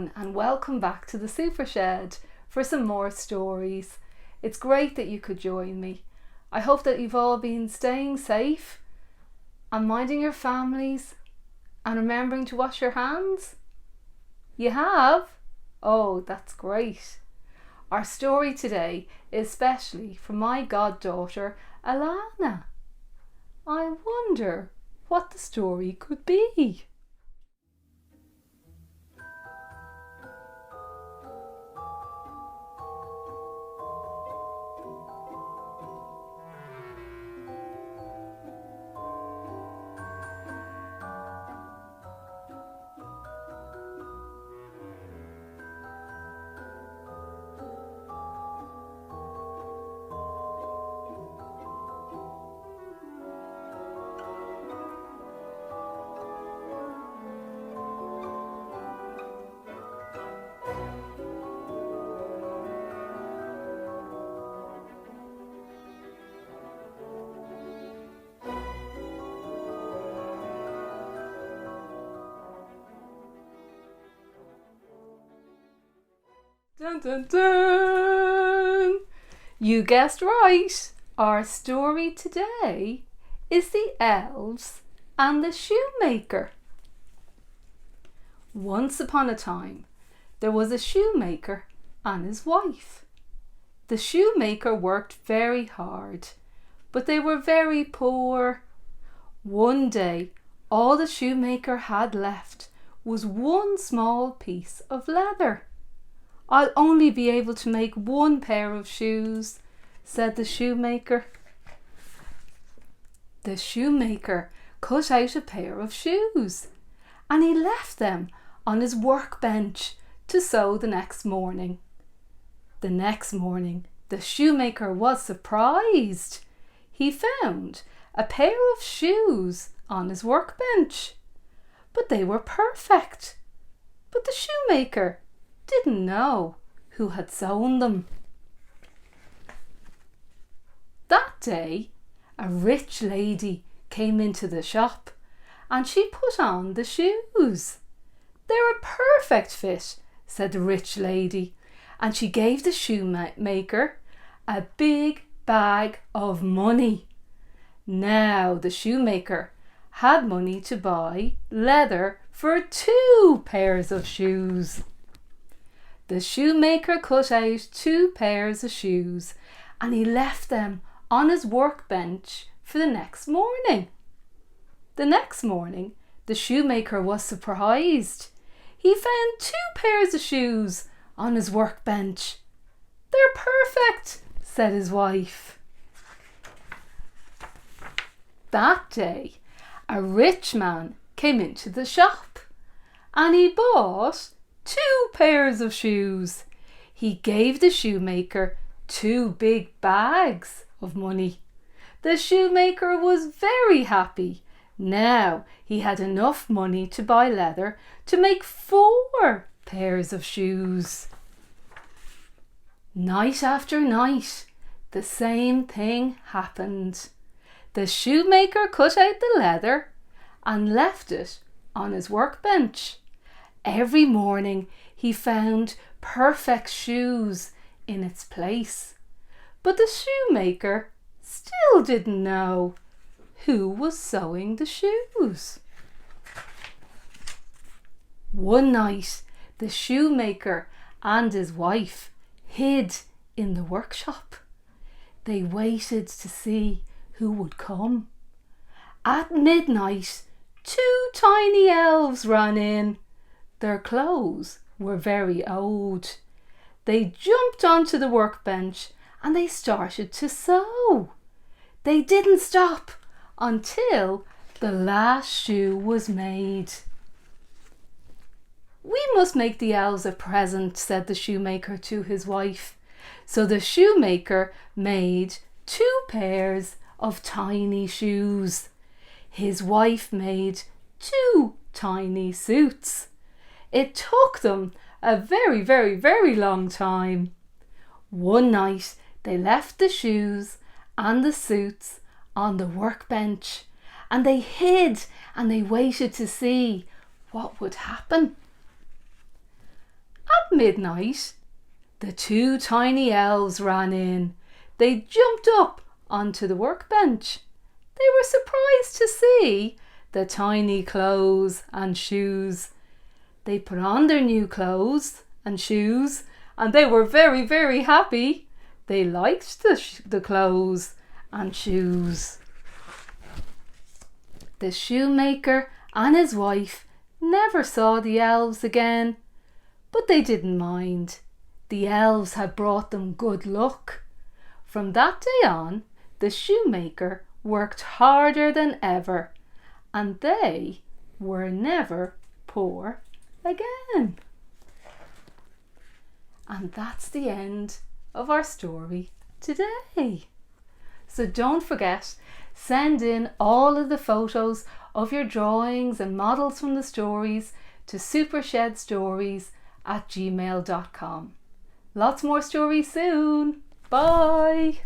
everyone, and welcome back to the Super Shed for some more stories. It's great that you could join me. I hope that you've all been staying safe and minding your families and remembering to wash your hands. You have? Oh, that's great. Our story today is especially for my goddaughter Alana. I wonder what the story could be. Dun dun dun! You guessed right. Our story today is the Elves and the Shoemaker. Once upon a time, there was a shoemaker and his wife. The shoemaker worked very hard, but they were very poor. One day, all the shoemaker had left was one small piece of leather. "I'll only be able to make one pair of shoes," said the shoemaker. The shoemaker cut out a pair of shoes and he left them on his workbench to sew the next morning. The next morning, the shoemaker was surprised. He found a pair of shoes on his workbench, but they were perfect. But the shoemaker didn't know who had sewn them. That day, a rich lady came into the shop and she put on the shoes. "They're a perfect fit," said the rich lady, and she gave the shoemaker a big bag of money. Now the shoemaker had money to buy leather for 2 pairs of shoes. The shoemaker cut out 2 pairs of shoes and he left them on his workbench for the next morning. The next morning, the shoemaker was surprised. He found 2 pairs of shoes on his workbench. "They're perfect," said his wife. That day, a rich man came into the shop and he bought 2 pairs of shoes. He gave the shoemaker 2 big bags of money. The shoemaker was very happy. Now he had enough money to buy leather to make 4 pairs of shoes. Night after night, the same thing happened. The shoemaker cut out the leather and left it on his workbench. Every morning he found perfect shoes in its place, but the shoemaker still didn't know who was sewing the shoes. One night the shoemaker and his wife hid in the workshop. They waited to see who would come. At midnight, 2 tiny elves ran in. Their clothes were very old. They jumped onto the workbench and they started to sew. They didn't stop until the last shoe was made. "We must make the elves a present," said the shoemaker to his wife. So the shoemaker made 2 pairs of tiny shoes. His wife made 2 tiny suits. It took them a very, very, very long time. One night they left the shoes and the suits on the workbench and they hid and they waited to see what would happen. At midnight, the two tiny elves ran in. They jumped up onto the workbench. They were surprised to see the tiny clothes and shoes. They put on their new clothes and shoes, and they were very, very happy. They liked the clothes and shoes. The shoemaker and his wife never saw the elves again, but they didn't mind. The elves had brought them good luck. From that day on, the shoemaker worked harder than ever, and they were never poor again. And that's the end of our story today. So don't forget, send in all of the photos of your drawings and models from the stories to supershedstories@gmail.com. Lots more stories soon. Bye.